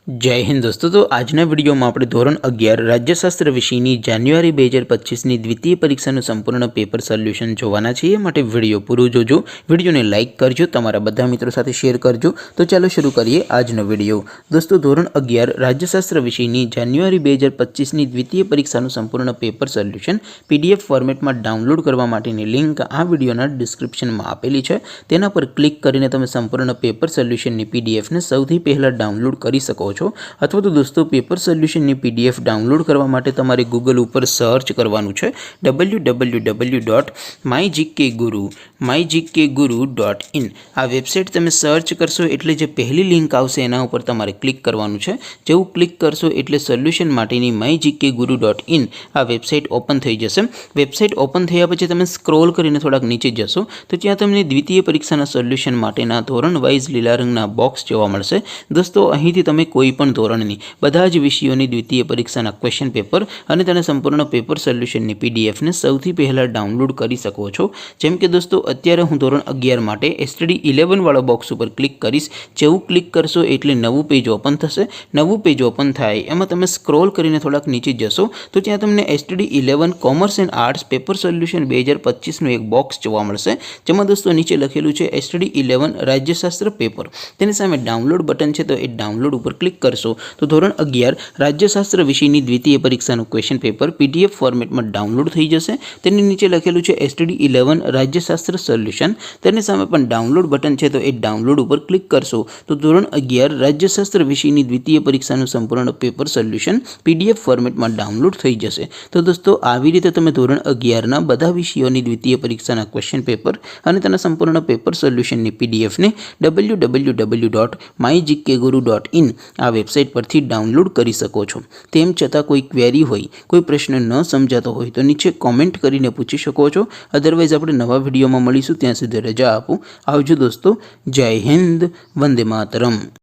जय हिंद दोस्तों। तो आजना विडियो में આપણે ધોરણ 11 રાજ્યશાસ્ત્ર વિષયની જાન્યુઆરી 2025ની દ્વિતીય પરીક્ષાનું સંપૂર્ણ પેપર સોલ્યુશન જોવાના છીએ। માટે વિડિયો પૂરો જોજો, વિડિયોને લાઈક કરજો, તમારા બધા મિત્રો સાથે શેર કરજો। તો ચાલો શરૂ કરીએ આજનો વિડિયો। દોસ્તો ધોરણ 11 રાજ્યશાસ્ત્ર વિષયની જાન્યુઆરી 2025ની દ્વિતીય પરીક્ષાનું સંપૂર્ણ પેપર સોલ્યુશન પીડીએફ ફોર્મેટમાં ડાઉનલોડ કરવા માટેની લિંક આ વિડિયોના ડિસ્ક્રિપ્શનમાં આપેલી છે। તેના પર ક્લિક કરીને તમે સંપૂર્ણ પેપર સોલ્યુશનની પીડીએફને સૌથી પહેલા ડાઉનલોડ કરી શકો છો। अथवा तो दोस्तों पेपर सोल्यूशन ની पीडीएफ डाउनलॉड करवा माटे तमारे गूगल पर सर्च करवानुं छे www.mygkguru.in। आ वेबसाइट तमे सर्च करशो एटले जे पहली लिंक आवशे एना उपर तमारे क्लिक करवानुं छे। जेवुं क्लिक करशो एटले सोल्यूशन माटेनी mygkguru.in आ वेबसाइट ओपन थई जशे। वेबसाइट ओपन थया पछी तमे स्क्रॉल करीने थोड़ाक नीचे जशो तो त्यां तमने द्वितीय परीक्षाना सोल्यूशन माटेना धोरण वाइज लीला रंगना बॉक्स जोवा मळशे। दोस्तों અહીંથી તમે કોઈ પણ ધોરણની બધા જ વિષયોની દ્વિતીય પરીક્ષાના ક્વેશ્ચન પેપર અને તેના સંપૂર્ણ પેપર સોલ્યુશનની પીડીએફને સૌથી પહેલા ડાઉનલોડ કરી શકો છો। જેમ કે દોસ્તો અત્યારે હું ધોરણ 11 માટે એસટીડી 11 વાળો બોક્સ ઉપર ક્લિક કરીશ। જેવું ક્લિક કરશો એટલે નવું પેજ ઓપન થશે। નવું પેજ ઓપન થાય એમાં તમે સ્ક્રોલ કરીને થોડાક નીચે જશો તો ત્યાં તમને STD 11 commerce and arts paper solution 2025નું એક બોક્સ જોવા મળશે। જેમાં દોસ્તો નીચે લખેલું છે એસટીડી 11 રાજ્યશાસ્ત્ર પેપર। તેની સામે ડાઉનલોડ બટન છે તો એ डाउनलॉड पर क्लिक करशो तो धोरण 11 राज्यशास्त्र विषयनी द्वितीय परीक्षाનું क्वेश्चन पेपर पीडीएफ फॉर्मेट में डाउनलॉड थई जशे। तेनी नीचे लखेलुं छे एसटीडी 11 राज्यशास्त्र सोल्यूशन। तेनी सामे पण डाउनलॉड बटन छे तो ए डाउनलॉड पर क्लिक करशो तो धोरण 11 राज्यशास्त्र विषयनी द्वितीय परीक्षाનું संपूर्ण पेपर सोल्यूशन पीडीएफ फॉर्मेट में डाउनलॉड थई जशे। तो दोस्तों આવી રીતે તમે ધોરણ 11 ના બધા વિષયોની દ્વિતીય પરીક્ષાના ક્વેશ્ચન પેપર અને તેના સંપૂર્ણ પેપર સોલ્યુશનની પીડીએફ ને www.mygkguru.in आ वेबसाइट पर थी डाउनलॉड करी सको छो। तेम छतां कोई क्वेरी होय, कोई प्रश्न न समजातो होय तो नीचे कॉमेंट करीने पूछी शको छो। अदरवाइज आपणे नवा विडियोमां मळीशुं, त्यां सुधी रजा आपो। आवजो दोस्तों। जय हिंद, वंदे मातरम।